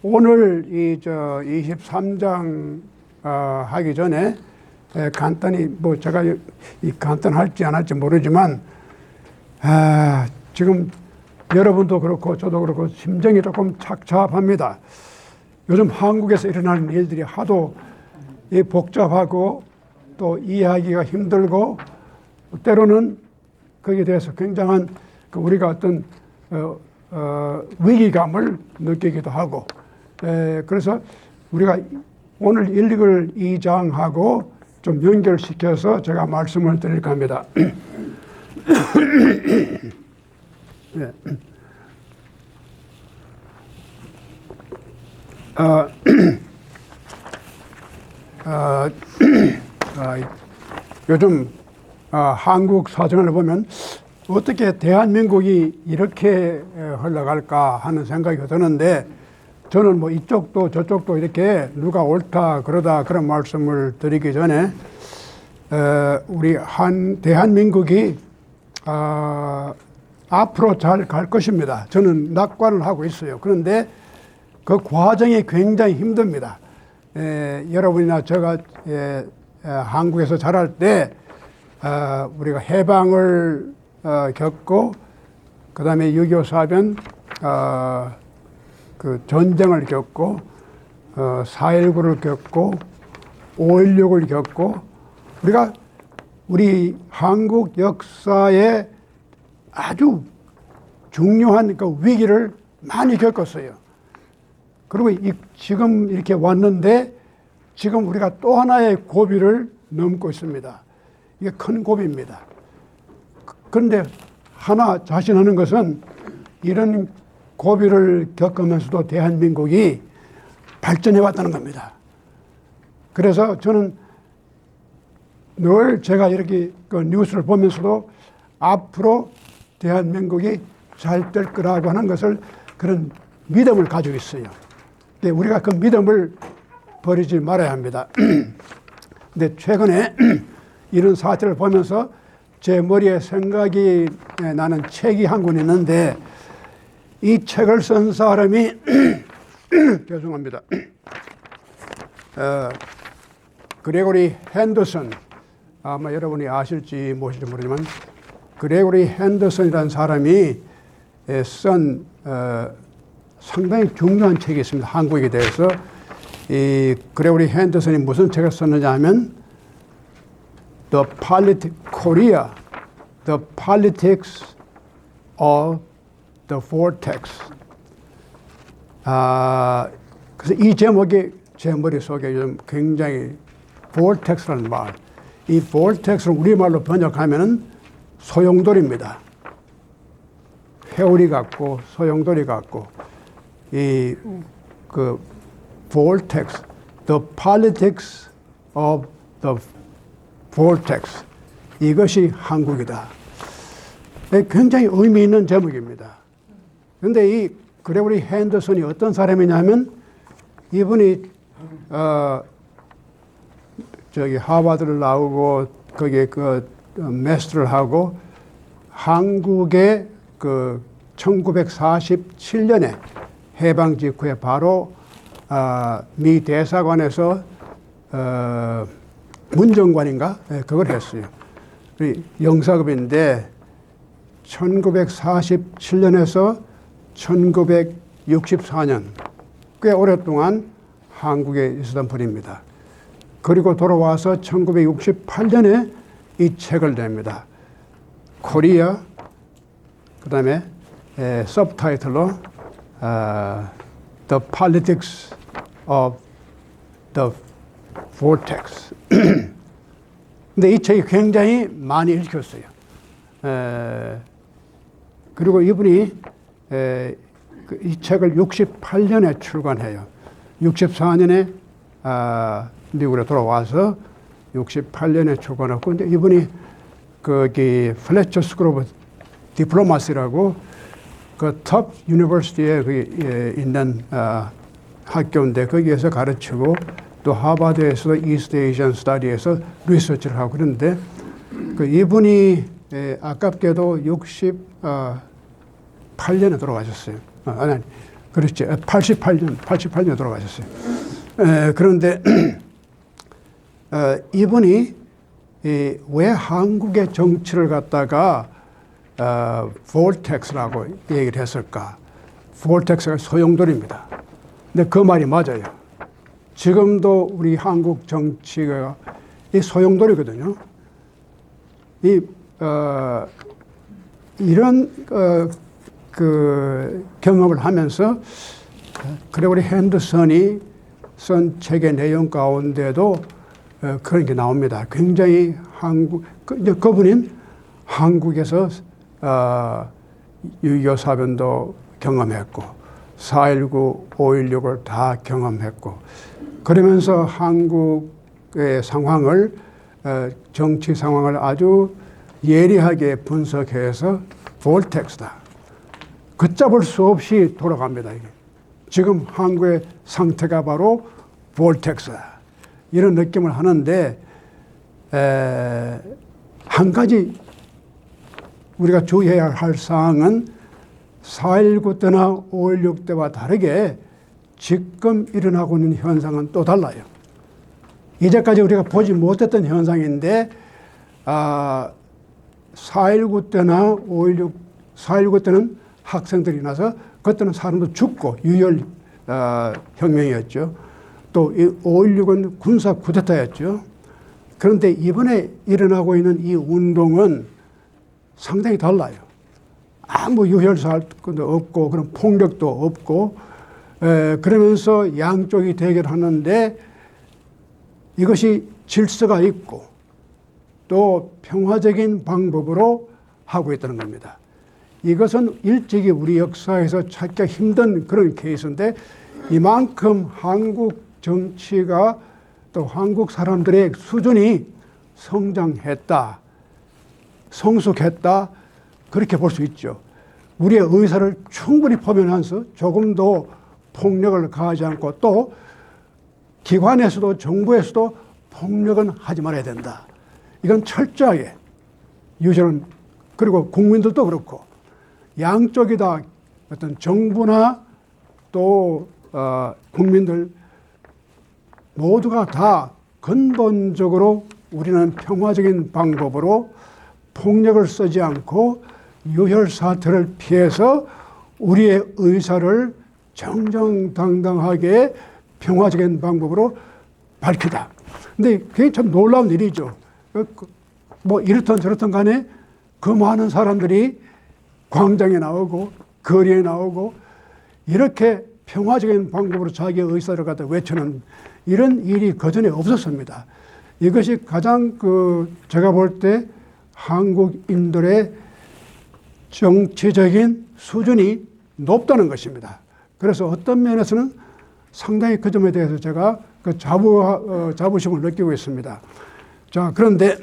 오늘 23장 하기 전에 간단히 제가 간단할지 안 할지 모르지만 지금 여러분도 그렇고 저도 그렇고 심정이 조금 착잡합니다. 요즘 한국에서 일어나는 일들이 하도 복잡하고 또 이해하기가 힘들고 때로는 거기에 대해서 굉장한 우리가 어떤 위기감을 느끼기도 하고 그래서 우리가 오늘 읽을 2장하고 좀 연결시켜서 제가 말씀을 드릴까 합니다. 네. 요즘 한국 사정을 보면 어떻게 대한민국이 이렇게 흘러갈까 하는 생각이 드는데 저는 이쪽도 저쪽도 이렇게 누가 옳다 그러다 그런 말씀을 드리기 전에 우리 대한민국이 앞으로 잘 갈 것입니다. 저는 낙관을 하고 있어요. 그런데 그 과정이 굉장히 힘듭니다. 여러분이나 제가 한국에서 자랄 때 우리가 해방을 겪고 그 다음에 6.25 사변 그 전쟁을 겪고 4.19를 겪고 5.16을 겪고 우리 한국 역사에 아주 중요한 그 위기를 많이 겪었어요. 그리고 지금 이렇게 왔는데 지금 우리가 또 하나의 고비를 넘고 있습니다. 이게 큰 고비입니다. 그런데 하나 자신하는 것은 이런 고비를 겪으면서도 대한민국이 발전해 왔다는 겁니다. 그래서 저는 늘 제가 이렇게 그 뉴스를 보면서도 앞으로 대한민국이 잘 될 거라고 하는 것을 그런 믿음을 가지고 있어요. 근데 우리가 그 믿음을 버리지 말아야 합니다. 근데 최근에 이런 사태를 보면서 제 머리에 생각이 나는 책이 한 권 있는데 이 책을 쓴 사람이 죄송합니다. 그레고리 핸더슨, 아마 여러분이 아실지 모실지 모르지만 그레고리 핸더슨이라는 사람이 쓴 상당히 중요한 책이 있습니다. 한국에 대해서. 이 그레고리 핸더슨이 무슨 책을 썼느냐 하면 Korea, The Politics of the Vortex. 그래서 이 제목이 제 머릿속에 요즘 굉장히 vortex라는 말, 이 vortex를 우리말로 번역하면은 소용돌이입니다. 회오리 같고 소용돌이 같고 그 vortex, the politics of the vortex. 이것이 한국이다. 굉장히 의미 있는 제목입니다. 그런데 이 그레고리 핸더슨이 어떤 사람이냐면 이분이 저기 하버드를 나오고 거기에 그 마스터를 하고 한국의 그 1947년에 해방 직후에 바로 미 대사관에서 문정관인가 그걸 했어요. 영사급인데 1947년에서 1964년 꽤 오랫동안 한국에 있었던 분입니다. 그리고 돌아와서 1968년에 이 책을 냅니다. 코리아, 그 다음에 서브타이틀로 The Politics of the Vortex. 근데 이 책이 굉장히 많이 읽혔어요. 그리고 이분이 이 책을 68년에 출간해요. 64년에 미국으로 돌아와서 68년에 출간하고, 근데 이분이 거기 플래처 스쿨 오브 디플로마시라고 그 톱 유니버시티에 있는 학교인데 거기에서 가르치고 또 하버드에서도 이스트 에이시안 스터디에서 리서치를 하고 그러는데 이분이 아깝게도 68년에 돌아가셨어요. 아니, 그렇죠. 88년 돌아가셨어요. 그런데 이분이 왜 한국의 정치를 갖다가 볼텍스라고 얘기를 했을까? 볼텍스가 소용돌이입니다. 근데 그 말이 맞아요. 지금도 우리 한국 정치가 이 소용돌이거든요. 이런 그 경험을 하면서 그레고리 핸더슨이 쓴 책의 내용 가운데도 그런 게 나옵니다. 굉장히 그분은 한국에서 6.25 사변도 경험했고 4.19, 5.16을 다 경험했고 그러면서 한국의 상황을 정치 상황을 아주 예리하게 분석해서 볼텍스다. 걷잡을 수 없이 돌아갑니다. 이게. 지금 한국의 상태가 바로 볼텍스다. 이런 느낌을 하는데 한 가지 우리가 주의해야 할 사항은 4.19 때나 5.16 때와 다르게 지금 일어나고 있는 현상은 또 달라요. 이제까지 우리가 보지 못했던 현상인데 4.19 때나 5.16, 4.19 때는 학생들이 나서 그때는 사람도 죽고 유혈 혁명이었죠. 또 5.16은 군사 쿠데타였죠. 그런데 이번에 일어나고 있는 이 운동은 상당히 달라요. 아무 유혈 사건도 없고 그런 폭력도 없고 그러면서 양쪽이 대결하는데 이것이 질서가 있고 또 평화적인 방법으로 하고 있다는 겁니다. 이것은 일찍이 우리 역사에서 찾기 힘든 그런 케이스인데 이만큼 한국 정치가 또 한국 사람들의 수준이 성장했다, 성숙했다 그렇게 볼 수 있죠. 우리의 의사를 충분히 포면하면서 조금 더 폭력을 가하지 않고 또 기관에서도 정부에서도 폭력은 하지 말아야 된다. 이건 철저하게 유저는 그리고 국민들도 그렇고 양쪽이 다 어떤 정부나 또 국민들 모두가 다 근본적으로 우리는 평화적인 방법으로 폭력을 쓰지 않고 유혈 사태를 피해서 우리의 의사를 정정당당하게 평화적인 방법으로 밝히다. 근데 그게 참 놀라운 일이죠. 뭐 이렇든 저렇든 간에 그 많은 사람들이 광장에 나오고 거리에 나오고 이렇게 평화적인 방법으로 자기의 의사를 갖다 외치는 이런 일이 그전에 없었습니다. 이것이 가장 제가 볼 때 한국인들의 정치적인 수준이 높다는 것입니다. 그래서 어떤 면에서는 상당히 그 점에 대해서 제가 자부심을 느끼고 있습니다. 자, 그런데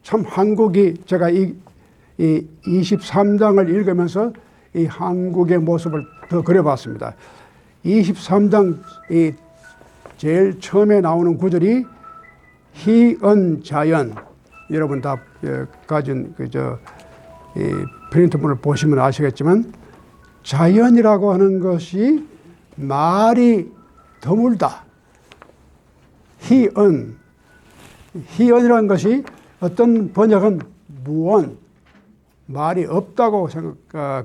참 한국이 제가 이 23장을 읽으면서 이 한국의 모습을 더 그려봤습니다. 23장 이 제일 처음에 나오는 구절이 희언자연, 여러분 다 가진 이 프린트본을 보시면 아시겠지만 자연이라고 하는 것이 말이 드물다. 희언이라는 것이 어떤 번역은 무언, 말이 없다고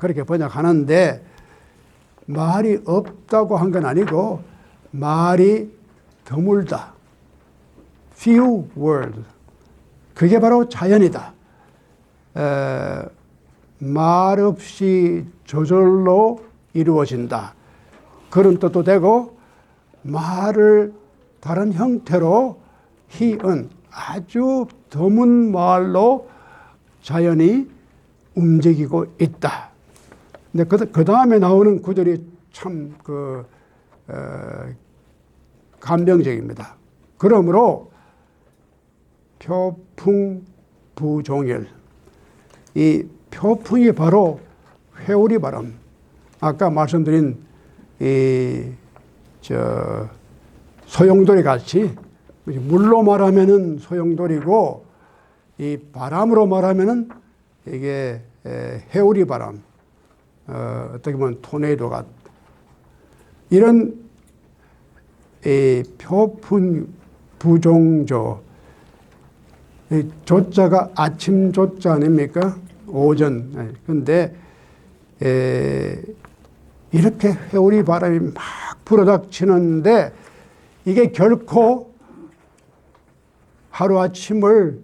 그렇게 번역하는데 말이 없다고 한 건 아니고 말이 드물다. Few words. 그게 바로 자연이다. 말 없이 저절로 이루어진다. 그런 뜻도 되고 말을 다른 형태로 희은 아주 드문 말로 자연이 움직이고 있다. 근데 그 다음에 나오는 구절이 참 감명적입니다. 그러므로 표풍부종일. 이 표풍이 바로 회오리 바람. 아까 말씀드린 소용돌이 같이 물로 말하면은 소용돌이고 이 바람으로 말하면은 이게 회오리 바람. 어떻게 보면 토네이도가 이런 표풍 부종조 조자가 아침 조자 아닙니까? 오전. 근데 이렇게 회오리 바람이 막 불어닥치는데 이게 결코 하루아침을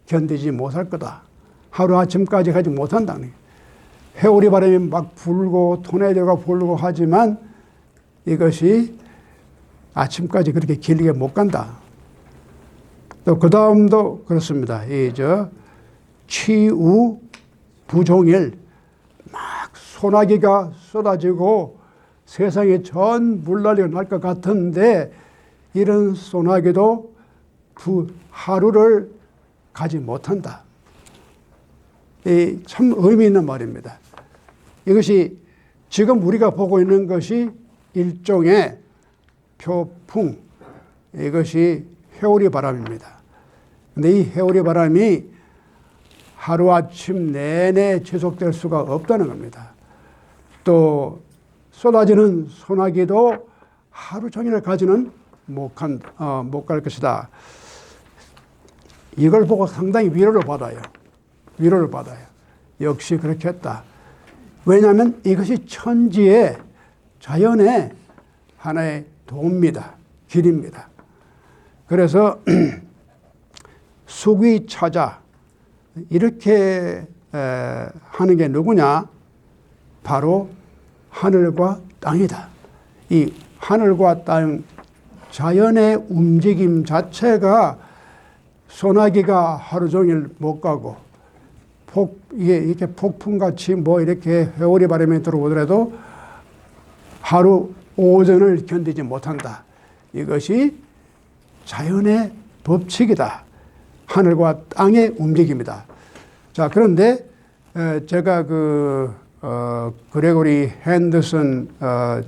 견디지 못할 거다. 하루아침까지 가지 못한다는 거예요. 회오리 바람이 막 불고 토네이도가 불고 하지만 이것이 아침까지 그렇게 길게 못 간다. 또 그 다음도 그렇습니다. 취우 부종일 막 소나기가 쏟아지고 세상에 전 물난리가 날 것 같은데 이런 소나기도 하루를 가지 못한다. 참 의미 있는 말입니다. 이것이 지금 우리가 보고 있는 것이 일종의 표풍, 이것이 회오리 바람입니다. 근데 이 회오리 바람이 하루아침 내내 지속될 수가 없다는 겁니다. 또 쏟아지는 소나기도 하루 종일 가지는 못 갈 것이다. 이걸 보고 상당히 위로를 받아요. 위로를 받아요. 역시 그렇게 했다. 왜냐하면 이것이 천지의 자연의 하나의 도입니다. 길입니다. 그래서 수귀차자 이렇게 하는 게 누구냐? 바로 하늘과 땅이다. 이 하늘과 땅 자연의 움직임 자체가 소나기가 하루 종일 못 가고 이게 이렇게 폭풍같이 뭐 이렇게 회오리 바람이 들어오더라도 하루 오전을 견디지 못한다. 이것이 자연의 법칙이다. 하늘과 땅의 움직임이다. 자, 그런데 제가 그레고리 핸더슨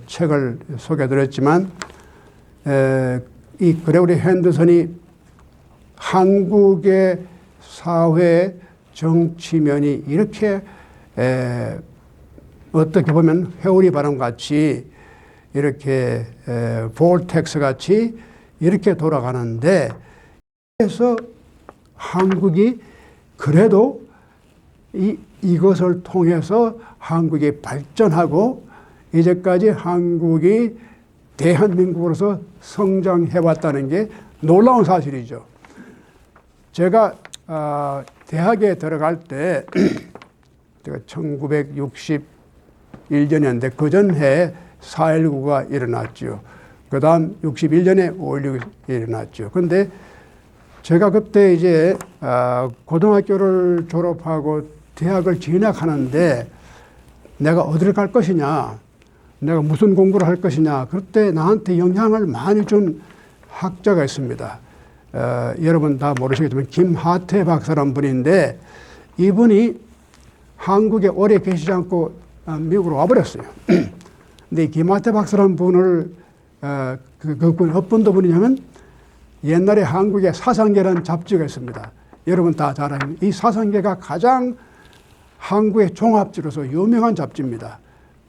책을 소개해드렸지만 이 그레고리 핸더슨이 한국의 사회 정치면이 이렇게 어떻게 보면 회오리 바람같이 이렇게 볼텍스 같이 이렇게 돌아가는데 그래서 한국이 그래도 이것을 통해서 한국이 발전하고 이제까지 한국이 대한민국으로서 성장해왔다는 게 놀라운 사실이죠. 제가 대학에 들어갈 때 제가 1961년이었는데 그 전해 4.19가 일어났죠. 그 다음 61년에 5.16이 일어났죠. 근데 제가 그때 이제 고등학교를 졸업하고 대학을 진학하는데 내가 어디를 갈 것이냐, 내가 무슨 공부를 할 것이냐, 그때 나한테 영향을 많이 준 학자가 있습니다. 여러분 다 모르시겠지만 김하태 박사라는 분인데 이분이 한국에 오래 계시지 않고 미국으로 와버렸어요. 근데 김하태 박사라는 분을 그분 어떤 분이냐면 옛날에 한국에 사상계라는 잡지가 있습니다. 여러분 다 잘 아는 이 사상계가 가장 한국의 종합지로서 유명한 잡지입니다.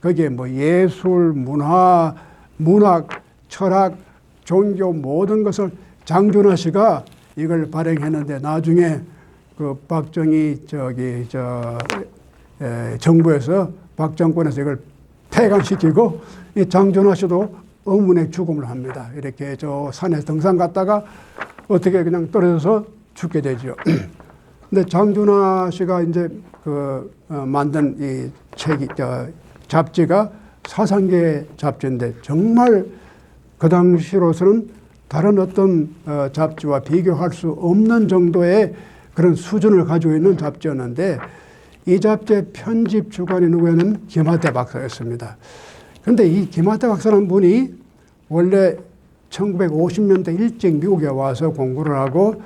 거기에 뭐 예술, 문화, 문학, 철학, 종교 모든 것을 장준하 씨가 이걸 발행했는데 나중에 그 박정희 정부에서 박정권에서 이걸 폐간시키고 이 장준하 씨도 의문의 죽음을 합니다. 이렇게 저 산에 등산 갔다가 어떻게 그냥 떨어져서 죽게 되죠. 근데 장준하 씨가 이제 만든 이 책이 잡지가 사상계 잡지인데 정말 그 당시로서는 다른 어떤 잡지와 비교할 수 없는 정도의 그런 수준을 가지고 있는 잡지였는데 이 잡지의 편집 주관이 누구였냐면 김하태 박사였습니다. 그런데 이 김하태 박사라는 분이 원래 1950년대 일찍 미국에 와서 공부를 하고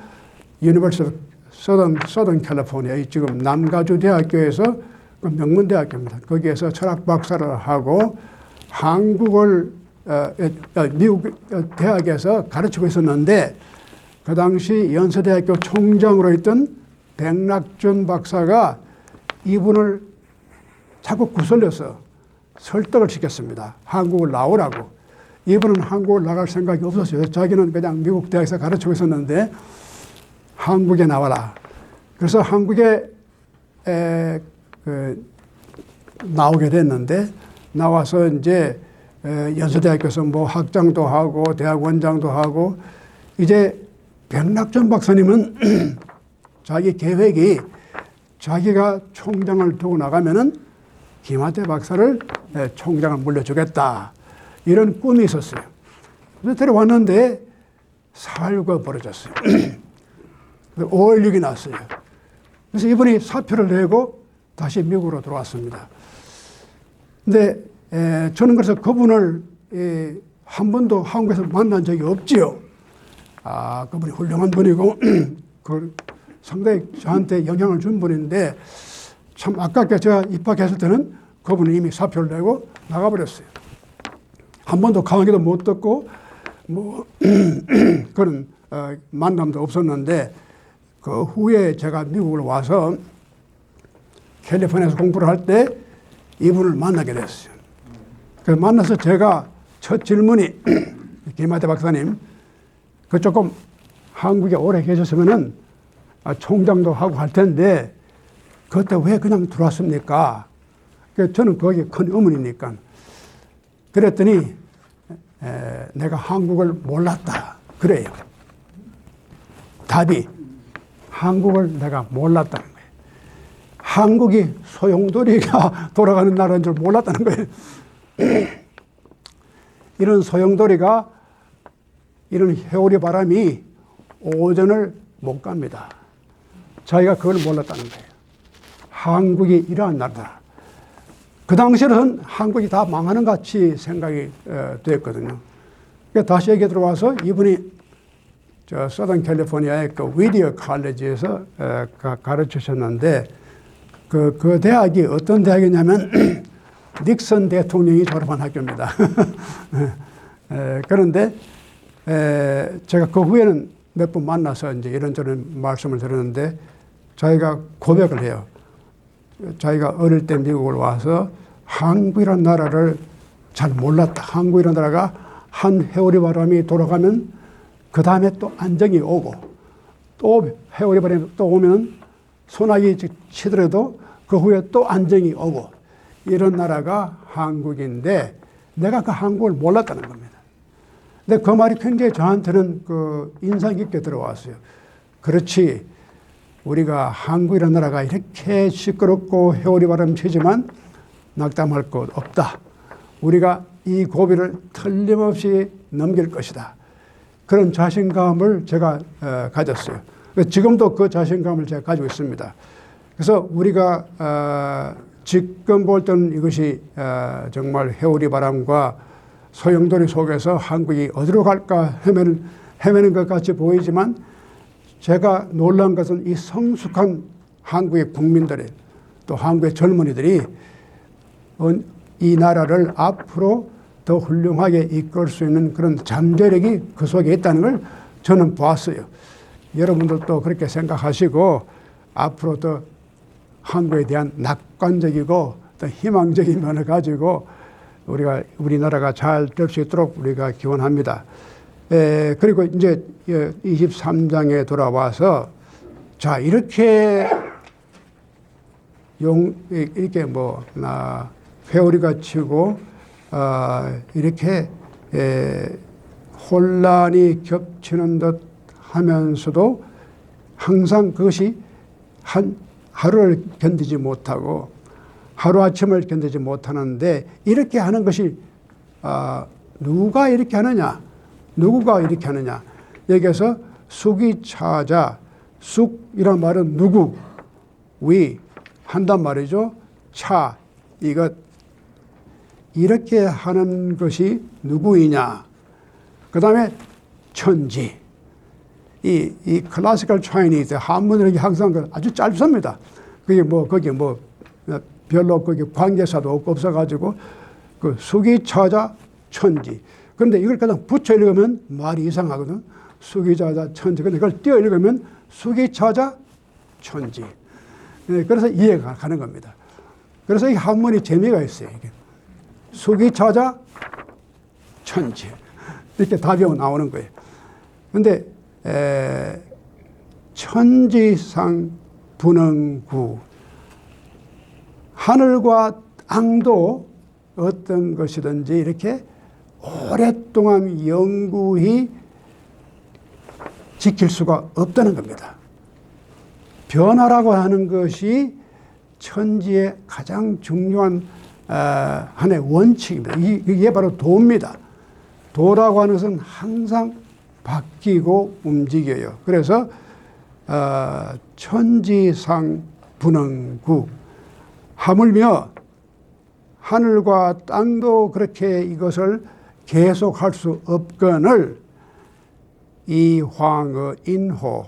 유니버시티 서던 캘리포니아 지금 남가주 대학교에서 명문대학교입니다. 거기에서 철학 박사를 하고 한국을 미국 대학에서 가르치고 있었는데 그 당시 연세대학교 총장으로 있던 백낙준 박사가 이분을 자꾸 구슬려서 설득을 시켰습니다. 한국을 나오라고. 이분은 한국을 나갈 생각이 없었어요. 자기는 그냥 미국 대학에서 가르치고 있었는데 한국에 나와라. 그래서 한국에 나오게 됐는데 나와서 이제 연세대학교에서 뭐 학장도 하고 대학원장도 하고 이제 백낙준 박사님은 자기 계획이 자기가 총장을 두고 나가면은 김하태 박사를 총장을 물려주겠다. 이런 꿈이 있었어요. 그래서 데려왔는데 사유가 벌어졌어요. 5.16이 났어요. 그래서 이분이 사표를 내고 다시 미국으로 들어왔습니다. 근데 저는 그래서 그분을 한 번도 한국에서 만난 적이 없지요. 그분이 훌륭한 분이고 그 상당히 저한테 영향을 준 분인데 참 아깝게 제가 입학했을 때는 그분이 이미 사표를 내고 나가버렸어요. 한 번도 강의도 못 듣고 뭐 그런 만남도 없었는데 그 후에 제가 미국을 와서 캘리포니아에서 공부를 할 때 이분을 만나게 됐어요. 그래서 만나서 제가 첫 질문이 김하태 박사님, 그 조금 한국에 오래 계셨으면은 총장도 하고 할 텐데 그때 왜 그냥 들어왔습니까? 저는 거기에 큰 의문이니까. 그랬더니 내가 한국을 몰랐다. 그래요. 답이 한국을 내가 몰랐다는 거예요. 한국이 소용돌이가 돌아가는 나라인 줄 몰랐다는 거예요. 이런 소용돌이가 이런 회오리 바람이 오전을 못 갑니다. 자기가 그걸 몰랐다는 거예요. 한국이 이러한 나라다. 그 당시에는 한국이 다 망하는 같이 생각이 됐거든요. 다시 여기 들어와서 이분이 저 서던 캘리포니아의 그 위디어 칼리지에서 가르치셨는데 그 대학이 어떤 대학이냐면 닉슨 대통령이 졸업한 학교입니다. 그런데 제가 그 후에는 몇 번 만나서 이제 이런저런 말씀을 들었는데 자기가 고백을 해요. 자기가 어릴 때 미국을 와서 한국이라는 나라를 잘 몰랐다. 한국이라는 나라가 한 회오리 바람이 돌아가면 그 다음에 또 안정이 오고 또 회오리 바람이 또 오면 소나기 치더라도 그 후에 또 안정이 오고 이런 나라가 한국인데 내가 그 한국을 몰랐다는 겁니다. 근데 그 말이 굉장히 저한테는 그 인상 깊게 들어왔어요. 그렇지. 우리가 한국이라는 나라가 이렇게 시끄럽고 회오리 바람 치지만 낙담할 것 없다. 우리가 이 고비를 틀림없이 넘길 것이다. 그런 자신감을 제가 가졌어요. 지금도 그 자신감을 제가 가지고 있습니다. 그래서 우리가 지금 볼 때는 이것이 정말 회오리 바람과 소용돌이 속에서 한국이 어디로 갈까 헤매는 것 같이 보이지만 제가 놀란 것은 이 성숙한 한국의 국민들이 또 한국의 젊은이들이 이 나라를 앞으로 더 훌륭하게 이끌 수 있는 그런 잠재력이 그 속에 있다는 걸 저는 보았어요. 여러분들도 그렇게 생각하시고 앞으로 더 한국에 대한 낙관적이고 또 희망적인 면을 가지고 우리나라가 잘 될 수 있도록 우리가 기원합니다. 그리고 이제 23장에 돌아와서 자 이렇게 회오리가 치고 이렇게 혼란이 겹치는 듯 하면서도 항상 그것이 하루를 견디지 못하고 하루아침을 견디지 못하는데 이렇게 하는 것이 누가 이렇게 하느냐? 누구가 이렇게 하느냐? 여기에서 숙이 차자, 숙이란 말은 누구, 위 한단 말이죠. 차, 이것 이렇게 하는 것이 누구이냐? 그 다음에 천지. 이 클래시컬 차이니즈 한문으로 항상 아주 짧습니다. 거기 별로 거기 관계사도 없어가지고 그 숙이 차자 천지. 그런데 이걸 그냥 붙여 읽으면 말이 이상하거든. 숙이 차자 천지. 근데 그걸 띄어 읽으면 숙이 차자 천지. 그래서 이해가 가는 겁니다. 그래서 이 한문이 재미가 있어요. 이게. 수기 찾아 천지. 이렇게 답이 나오는 거예요. 근데, 천지상 분흥구. 하늘과 땅도 어떤 것이든지 이렇게 오랫동안 영구히 지킬 수가 없다는 겁니다. 변화라고 하는 것이 천지의 가장 중요한 하나의 원칙입니다. 이게 바로 도입니다. 도라고 하는 것은 항상 바뀌고 움직여요. 그래서 천지상 분흥구. 하물며 하늘과 땅도 그렇게 이것을 계속할 수 없거늘 이황의 인호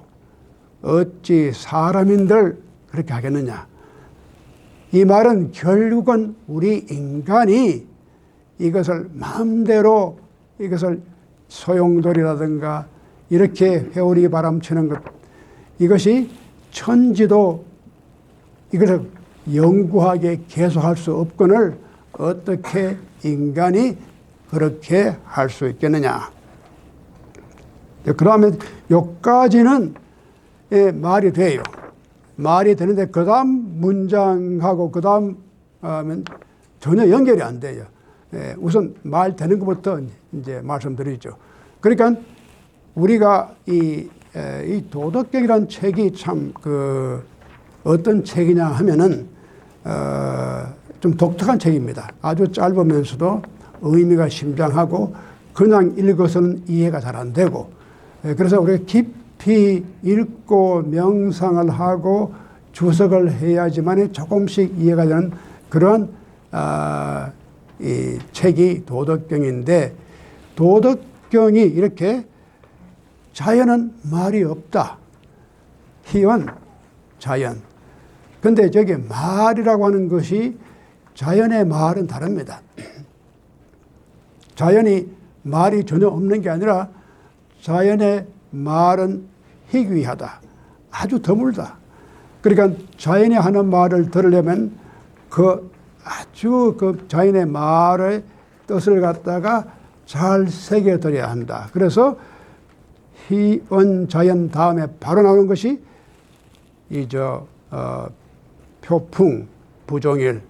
어찌 사람인들 그렇게 하겠느냐. 이 말은 결국은 우리 인간이 이것을 마음대로 이것을 소용돌이라든가 이렇게 회오리 바람치는 것, 이것이 천지도 이것을 영구하게 계속할 수 없거늘 어떻게 인간이 그렇게 할 수 있겠느냐. 그러면 여기까지는 말이 돼요. 말이 되는데 그 다음 문장하고 그 다음 하면 전혀 연결이 안 돼요. 우선 말 되는 것부터 이제 말씀드리죠. 그러니까 우리가 이 도덕경이라는 책이 참 어떤 책이냐 하면은 좀 독특한 책입니다. 아주 짧으면서도 의미가 심장하고 그냥 읽어서는 이해가 잘 안 되고, 그래서 우리가 깊이 읽고 명상을 하고 주석을 해야지만 조금씩 이해가 되는 그런 이 책이 도덕경인데, 도덕경이 이렇게 자연은 말이 없다. 희원, 자연. 근데 저게 말이라고 하는 것이 자연의 말은 다릅니다. 자연이 말이 전혀 없는 게 아니라 자연의 말은 희귀하다. 아주 드물다. 그러니까 자연이 하는 말을 들으려면 아주 자연의 말의 뜻을 갖다가 잘 새겨들어야 한다. 그래서 희언 자연 다음에 바로 나오는 것이 표풍, 부종일,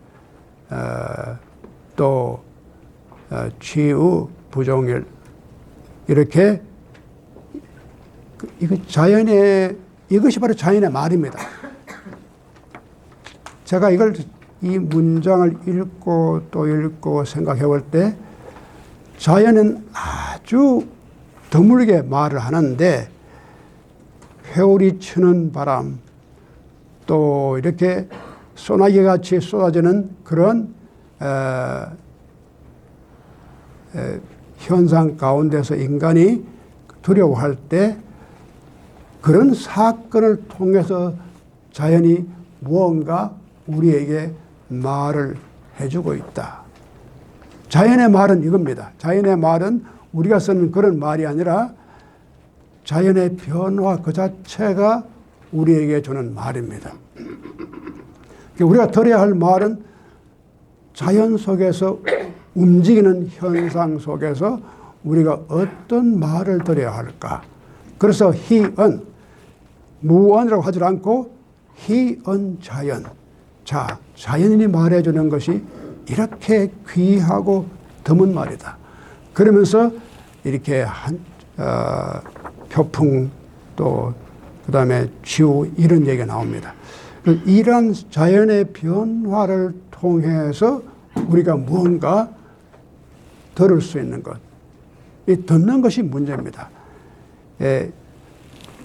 또 취우, 부종일, 이렇게 이것이 바로 자연의 말입니다. 제가 이 문장을 읽고 또 읽고 생각해 볼 때 자연은 아주 드물게 말을 하는데 회오리 치는 바람, 또 이렇게 소나기 같이 쏟아지는 그런 현상 가운데서 인간이 두려워할 때 그런 사건을 통해서 자연이 무언가 우리에게 말을 해주고 있다. 자연의 말은 이겁니다. 자연의 말은 우리가 쓰는 그런 말이 아니라 자연의 변화 그 자체가 우리에게 주는 말입니다. 우리가 들어야 할 말은 자연 속에서 움직이는 현상 속에서 우리가 어떤 말을 들어야 할까. 그래서 희언, 무언이라고 하지 않고 희언 자연. 자연인이 말해주는 것이 이렇게 귀하고 드문 말이다. 그러면서 이렇게 표풍 또 그다음에 지우 이런 얘기가 나옵니다. 이런 자연의 변화를 통해서 우리가 무언가 들을 수 있는 것, 이 듣는 것이 문제입니다.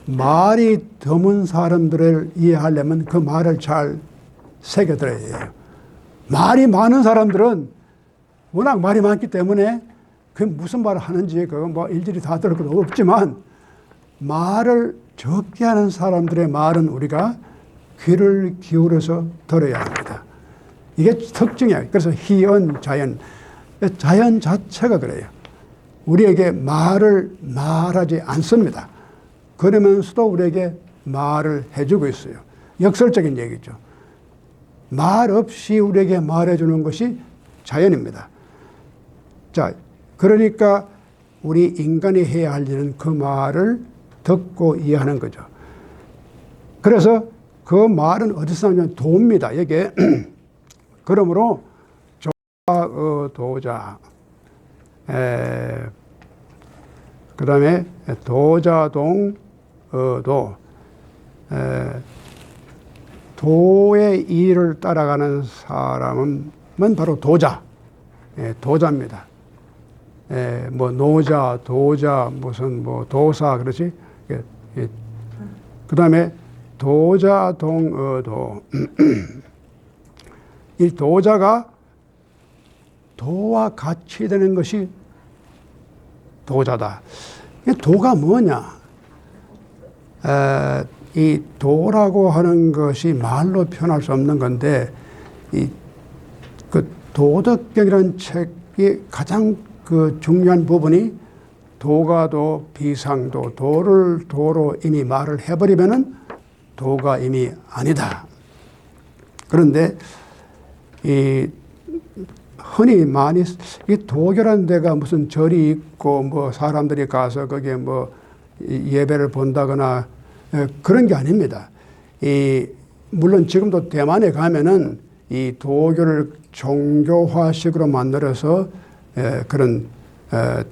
말이 드문 사람들을 이해하려면 그 말을 잘 새겨들어야 해요. 말이 많은 사람들은 워낙 말이 많기 때문에 그 무슨 말을 하는지 일일이 다 들을 건 없지만, 말을 적게 하는 사람들의 말은 우리가 귀를 기울여서 들어야 합니다. 이게 특징이에요. 그래서 희언 자연, 자연 자체가 그래요. 우리에게 말하지 않습니다. 그러면서도 우리에게 말을 해주고 있어요. 역설적인 얘기죠. 말 없이 우리에게 말해주는 것이 자연입니다. 자, 그러니까 우리 인간이 해야 할 일은 그 말을 듣고 이해하는 거죠. 그래서 그 말은 어디서 나오냐면 도입니다. 이게 그러므로 조자, 도자, 그 다음에 도자동, 도, 도의 일을 따라가는 사람은 바로 도자, 도자입니다. 뭐 노자, 도자, 무슨 뭐 도사 그러지. 그 다음에 도자동어도 이 도자가 도와 같이 되는 것이 도자다. 도가 뭐냐? 이 도라고 하는 것이 말로 표현할 수 없는 건데, 그 도덕경이라는 책이 가장 그 중요한 부분이 도가도 비상도, 도를 도로 이미 말을 해버리면은 도가 이미 아니다. 그런데 흔히 많이 이 도교라는 데가 무슨 절이 있고 뭐 사람들이 가서 거기에 뭐 예배를 본다거나 그런 게 아닙니다. 물론 지금도 대만에 가면은 이 도교를 종교화식으로 만들어서 그런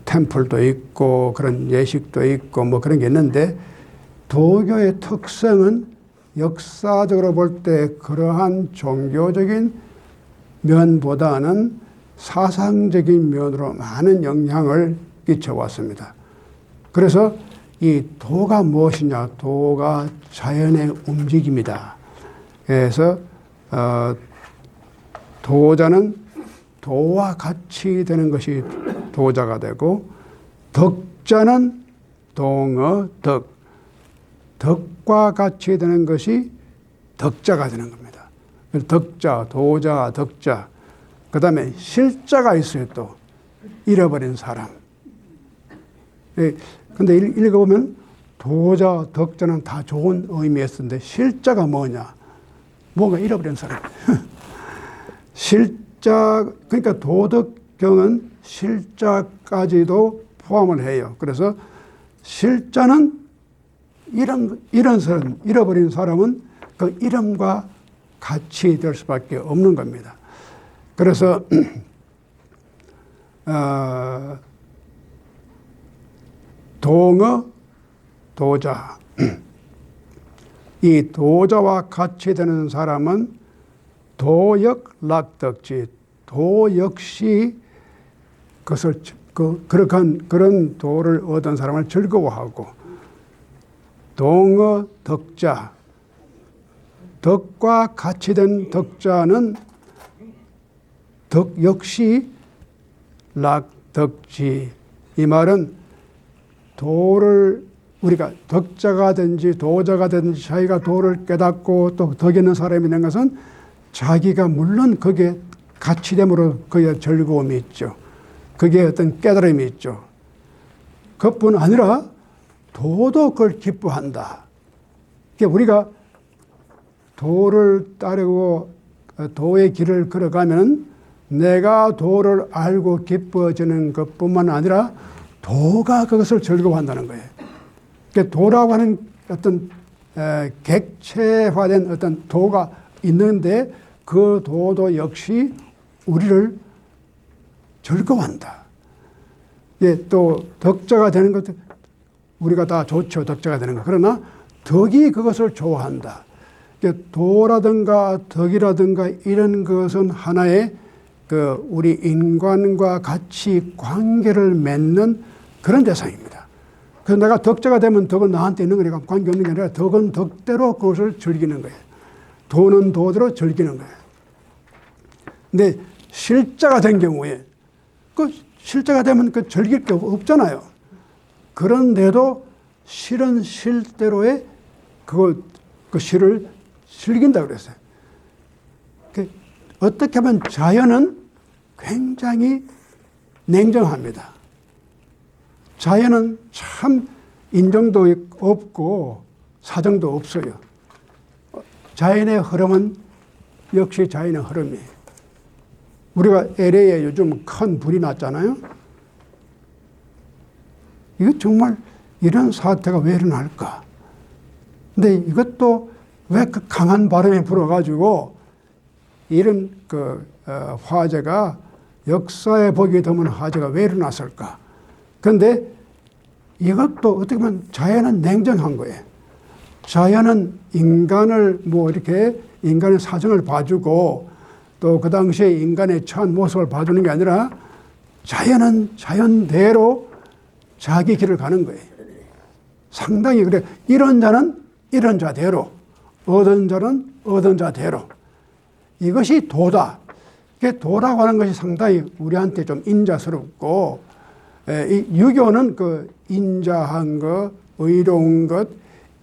템플도 있고 그런 예식도 있고 뭐 그런 게 있는데, 도교의 특성은 역사적으로 볼 때 그러한 종교적인 면보다는 사상적인 면으로 많은 영향을 끼쳐왔습니다. 그래서 이 도가 무엇이냐? 도가 자연의 움직임이다. 그래서 도자는 도와 같이 되는 것이 도자가 되고, 덕자는 동어, 덕. 덕과 같이 되는 것이 덕자가 되는 겁니다. 덕자, 도자, 덕자. 그 다음에 실자가 있어요, 또. 잃어버린 사람. 근데 읽어보면 도자, 덕자는 다 좋은 의미였는데, 실자가 뭐냐? 뭔가 잃어버린 사람. 실자, 그러니까 도덕경은 실자까지도 포함을 해요. 그래서 실자는 이런 사람, 잃어버린 사람은 그 이름과 같이 될 수밖에 없는 겁니다. 그래서 동어, 도자. 이 도자와 같이 되는 사람은 도역, 락덕지. 도 역시 그것을 그런 도를 얻은 사람을 즐거워하고, 동어, 덕자. 덕과 같이 된 덕자는 덕 역시 락덕지. 이 말은 도를 우리가 덕자가 된지 도자가 된지 자기가 도를 깨닫고 또 덕 있는 사람이 된 것은 자기가 물론 거기에 같이 됨으로 그의 즐거움이 있죠. 그게 어떤 깨달음이 있죠. 그뿐 아니라 도도 그걸 기뻐한다. 그러니까 우리가 도를 따르고 도의 길을 걸어가면 내가 도를 알고 기뻐지는 것뿐만 아니라 도가 그것을 즐거워한다는 거예요. 그러니까 도라고 하는 어떤 객체화된 어떤 도가 있는데 그 도도 역시 우리를 즐거워한다. 예, 또 덕자가 되는 것도 우리가 다 좋죠. 덕자가 되는 거. 그러나 덕이 그것을 좋아한다. 그러니까 도라든가 덕이라든가 이런 것은 하나의 우리 인간과 같이 관계를 맺는 그런 대상입니다. 그래서 내가 덕자가 되면 덕은 나한테 있는 거니까 관계없는 게 아니라 덕은 덕대로 그것을 즐기는 거예요. 도는 도대로 즐기는 거예요. 근데 실자가 된 경우에 그 실자가 되면 그 즐길 게 없잖아요. 그런데도 실은 실대로의 그 실을 즐긴다고 그랬어요. 어떻게 하면 자연은 굉장히 냉정합니다. 자연은 참 인정도 없고 사정도 없어요. 자연의 흐름은 역시 자연의 흐름이에요. 우리가 LA에 요즘 큰 불이 났잖아요. 이거 정말 이런 사태가 왜 일어날까? 근데 이것도 왜 그 강한 바람이 불어가지고 이런 화재가 역사에 보기 드문 화재가 왜 일어났을까? 그런데 이것도 어떻게 보면 자연은 냉정한 거예요. 자연은 인간을 이렇게 인간의 사정을 봐주고 또 그 당시에 인간의 처한 모습을 봐주는 게 아니라 자연은 자연대로 자기 길을 가는 거예요. 상당히 그래. 이런 자는 이런 자대로, 얻은 자는 얻은 자대로. 이것이 도다. 도라고 하는 것이 상당히 우리한테 좀 인자스럽고, 이 유교는 그 인자한 것, 의로운 것,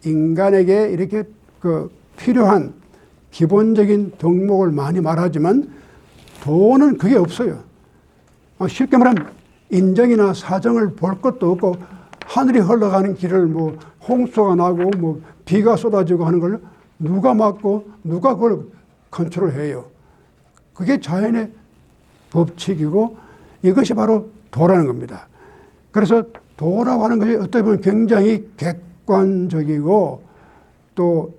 인간에게 이렇게 필요한 기본적인 덕목을 많이 말하지만 도는 그게 없어요. 쉽게 말하면 인정이나 사정을 볼 것도 없고 하늘이 흘러가는 길을 홍수가 나고 비가 쏟아지고 하는 걸 누가 막고 누가 그걸 컨트롤해요. 그게 자연의 법칙이고 이것이 바로 도라는 겁니다. 그래서 도라고 하는 것이 어떻게 보면 굉장히 객관적이고 또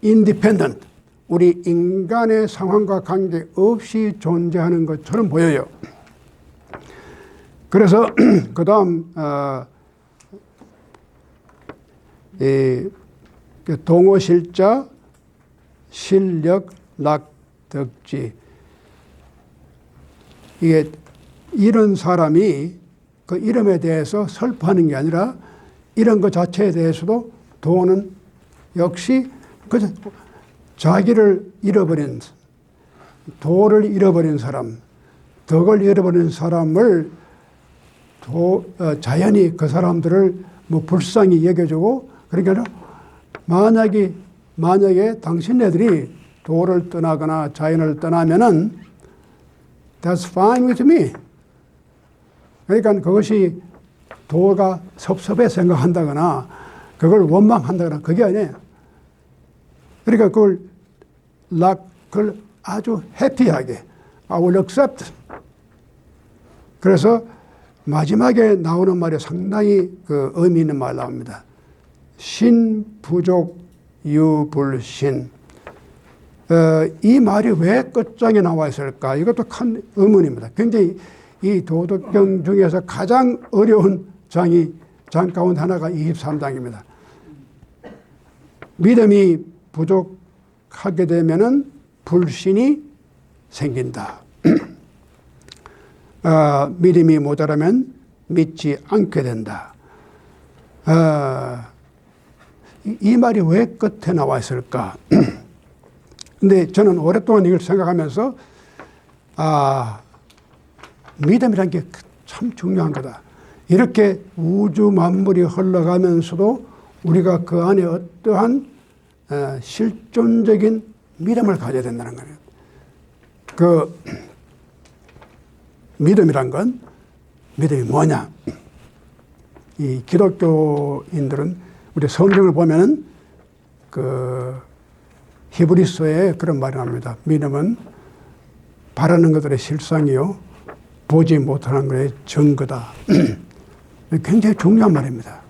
인디펜던트, 우리 인간의 상황과 관계없이 존재하는 것처럼 보여요. 그래서 그 다음 동어실자, 실력, 락, 덕지. 이게 이런 사람이 그 이름에 대해서 설파하는 게 아니라 이런 것 자체에 대해서도 도는 역시 자기를 잃어버린, 도를 잃어버린 사람, 덕을 잃어버린 사람을 자연히 그 사람들을 불쌍히 여겨주고, 그러니까 만약에 당신네들이 도를 떠나거나 자연을 떠나면은 that's fine with me. 그러니까 그것이 도가 섭섭해 생각한다거나 그걸 원망한다거나 그게 아니에요. 그러니까 그걸 아주 해피하게 I will accept. 그래서 마지막에 나오는 말이 상당히 의미 있는 말 나옵니다. 신부족 유불신. 이 말이 왜 끝장에 나와 있을까? 이것도 큰 의문입니다. 굉장히 이 도덕경 중에서 가장 어려운 장 가운데 하나가 23장입니다. 믿음이 부족하게 되면은 불신이 생긴다. 믿음이 모자라면 믿지 않게 된다. 이 말이 왜 끝에 나와 있을까? 근데 저는 오랫동안 이걸 생각하면서 믿음이라는 게 참 중요한 거다. 이렇게 우주 만물이 흘러가면서도 우리가 그 안에 어떠한 실존적인 믿음을 가져야 된다는 거예요. 그 믿음이란 건 믿음이 뭐냐? 이 기독교인들은 우리 성경을 보면은 히브리서에 그런 말이 납니다. 믿음은 바라는 것들의 실상이요 보지 못하는 것의 증거다. 굉장히 중요한 말입니다.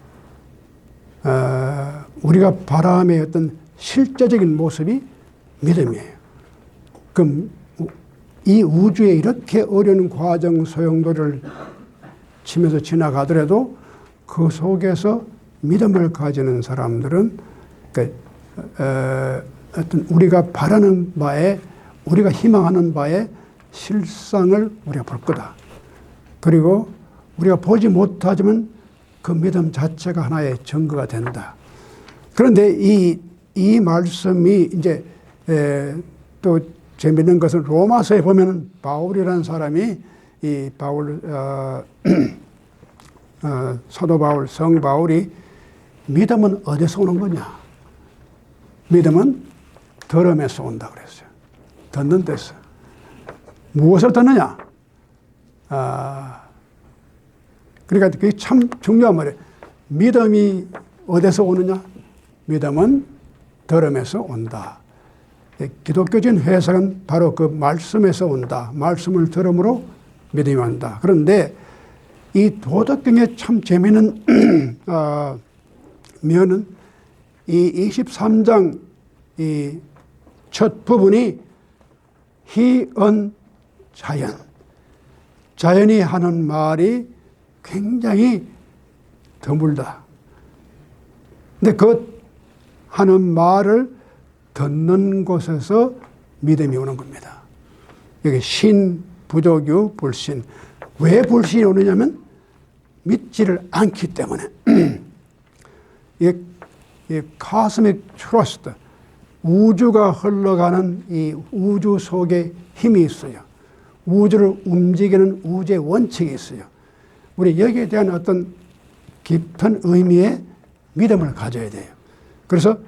우리가 바람의 어떤 실제적인 모습이 믿음이에요. 그럼 이 우주에 이렇게 어려운 과정 소용돌이를 치면서 지나가더라도 그 속에서 믿음을 가지는 사람들은 어떤 우리가 바라는 바에, 우리가 희망하는 바에 실상을 우리가 볼 거다. 그리고 우리가 보지 못하지만 그 믿음 자체가 하나의 증거가 된다. 그런데 이 말씀이 이제 또 재밌는 것은 로마서에 보면 바울이라는 사람이 이 바울 사도 바울, 성 바울이 믿음은 어디서 오는 거냐? 믿음은 들음에서 온다 그랬어요. 듣는 데서. 무엇을 듣느냐? 그러니까 그게 참 중요한 말이에요. 믿음이 어디서 오느냐? 믿음은 들음에서 온다. 기독교적인 해석은 바로 그 말씀에서 온다. 말씀을 들음으로 믿음이 온다. 그런데 이 도덕경의 참 재미있는 면은 이 23장 이 첫 부분이 희언 자연. 자연이 하는 말이 굉장히 드물다. 근데 그 하는 말을 듣는 곳에서 믿음이 오는 겁니다. 여기 신, 부족유, 불신. 왜 불신이 오느냐면 믿지를 않기 때문에. 이 카스믹 트러스트, 우주가 흘러가는 이 우주 속에 힘이 있어요. 우주를 움직이는 우주의 원칙이 있어요. 우리 여기에 대한 어떤 깊은 의미의 믿음을 가져야 돼요. 그래서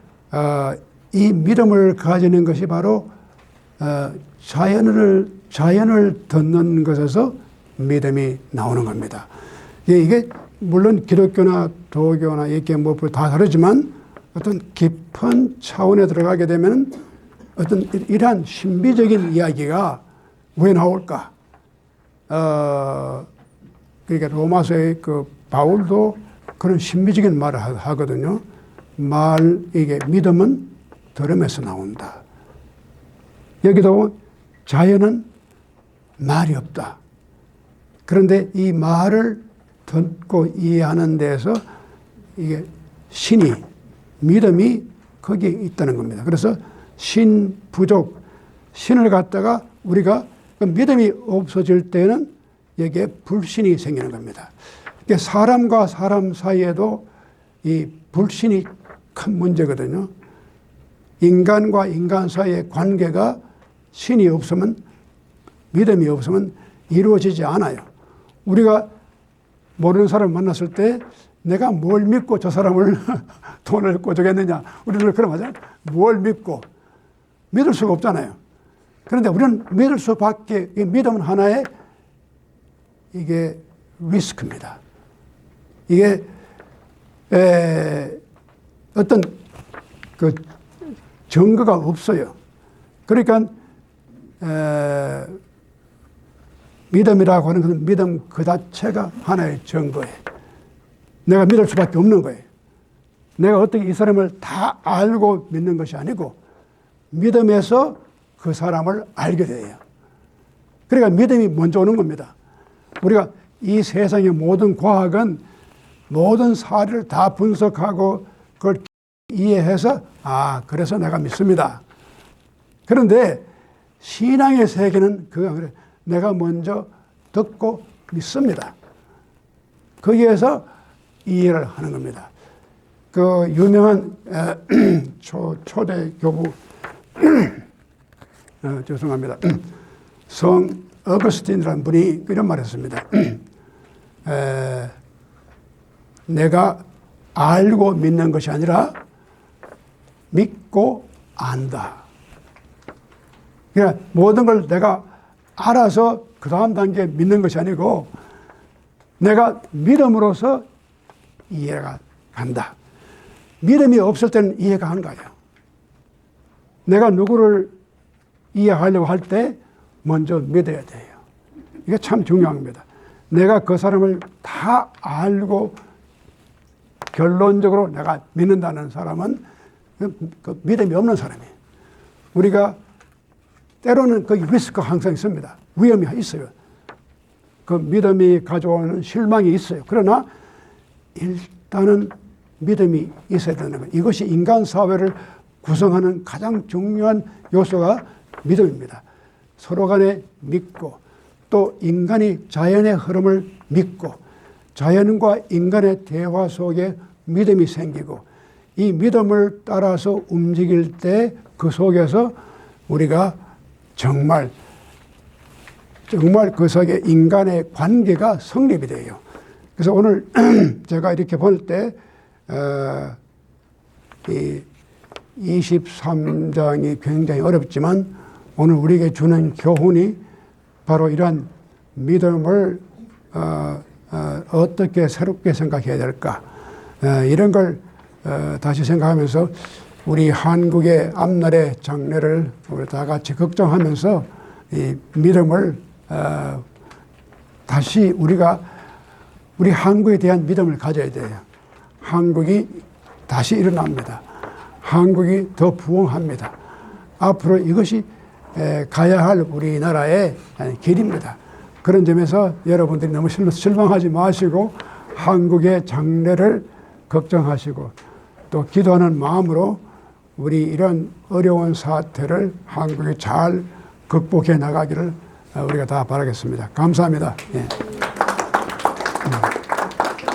이 믿음을 가지는 것이 바로 자연을 듣는 것에서 믿음이 나오는 겁니다. 이게 물론 기독교나 도교나 이렇게 뭐 다 다르지만 어떤 깊은 차원에 들어가게 되면 어떤 이러한 신비적인 이야기가 왜 나올까? 그러니까 로마서의 그 바울도 그런 신비적인 말을 하거든요. 이게 믿음은 들음에서 나온다. 여기도 자연은 말이 없다. 그런데 이 말을 듣고 이해하는 데서 이게 믿음이 거기에 있다는 겁니다. 그래서 신, 부족, 신을 갖다가 우리가 그 믿음이 없어질 때는 여기에 불신이 생기는 겁니다. 사람과 사람 사이에도 이 불신이 큰 문제거든요. 인간과 인간 사이의 관계가 신이 없으면, 믿음이 없으면 이루어지지 않아요. 우리가 모르는 사람을 만났을 때 내가 뭘 믿고 저 사람을 돈을 꿔주겠느냐. 우리는 그럼 하잖아요. 뭘 믿고. 믿을 수가 없잖아요. 그런데 우리는 믿을 수밖에, 믿음은 하나의 이게 리스크입니다. 이게 어떤 그 증거가 없어요. 그러니까 믿음이라고 하는 것은 믿음 그 자체가 하나의 증거예요. 내가 믿을 수밖에 없는 거예요. 내가 어떻게 이 사람을 다 알고 믿는 것이 아니고 믿음에서 그 사람을 알게 돼요. 그러니까 믿음이 먼저 오는 겁니다. 우리가 이 세상의 모든 과학은 모든 사례를 다 분석하고 그걸 이해해서 그래서 내가 믿습니다. 그런데 신앙의 세계는 그거 그래. 내가 먼저 듣고 믿습니다. 거기에서 이해를 하는 겁니다. 그 유명한 초대 교부 죄송합니다. 성 어거스틴이라는 분이 이런 말을 했습니다. 내가 알고 믿는 것이 아니라 믿고 안다. 그러니까 모든 걸 내가 알아서 그 다음 단계에 믿는 것이 아니고 내가 믿음으로써 이해가 간다. 믿음이 없을 때는 이해가 안 가요. 내가 누구를 이해하려고 할 때 먼저 믿어야 돼요. 이게 참 중요한 겁니다. 내가 그 사람을 다 알고 결론적으로 내가 믿는다는 사람은 그 믿음이 없는 사람이에요. 우리가 때로는 거기 리스크가 항상 있습니다. 위험이 있어요. 그 믿음이 가져오는 실망이 있어요. 그러나 일단은 믿음이 있어야 되는 거예요. 이것이 인간 사회를 구성하는 가장 중요한 요소가 믿음입니다. 서로 간에 믿고 또 인간이 자연의 흐름을 믿고 자연과 인간의 대화 속에 믿음이 생기고 이 믿음을 따라서 움직일 때 그 속에서 우리가 정말 그 속에 인간의 관계가 성립이 돼요. 그래서 오늘 제가 이렇게 볼 때 이 23장이 굉장히 어렵지만 오늘 우리에게 주는 교훈이 바로 이러한 믿음을 어떻게 새롭게 생각해야 될까 이런 걸 다시 생각하면서 우리 한국의 앞날의 장래를 우리 다 같이 걱정하면서 이 믿음을 다시 우리 한국에 대한 믿음을 가져야 돼요. 한국이 다시 일어납니다. 한국이 더 부흥합니다. 앞으로 이것이 가야 할 우리나라의 길입니다. 그런 점에서 여러분들이 너무 실망하지 마시고 한국의 장래를 걱정하시고 또 기도하는 마음으로 우리 이런 어려운 사태를 한국이 잘 극복해 나가기를 우리가 다 바라겠습니다. 감사합니다. 예.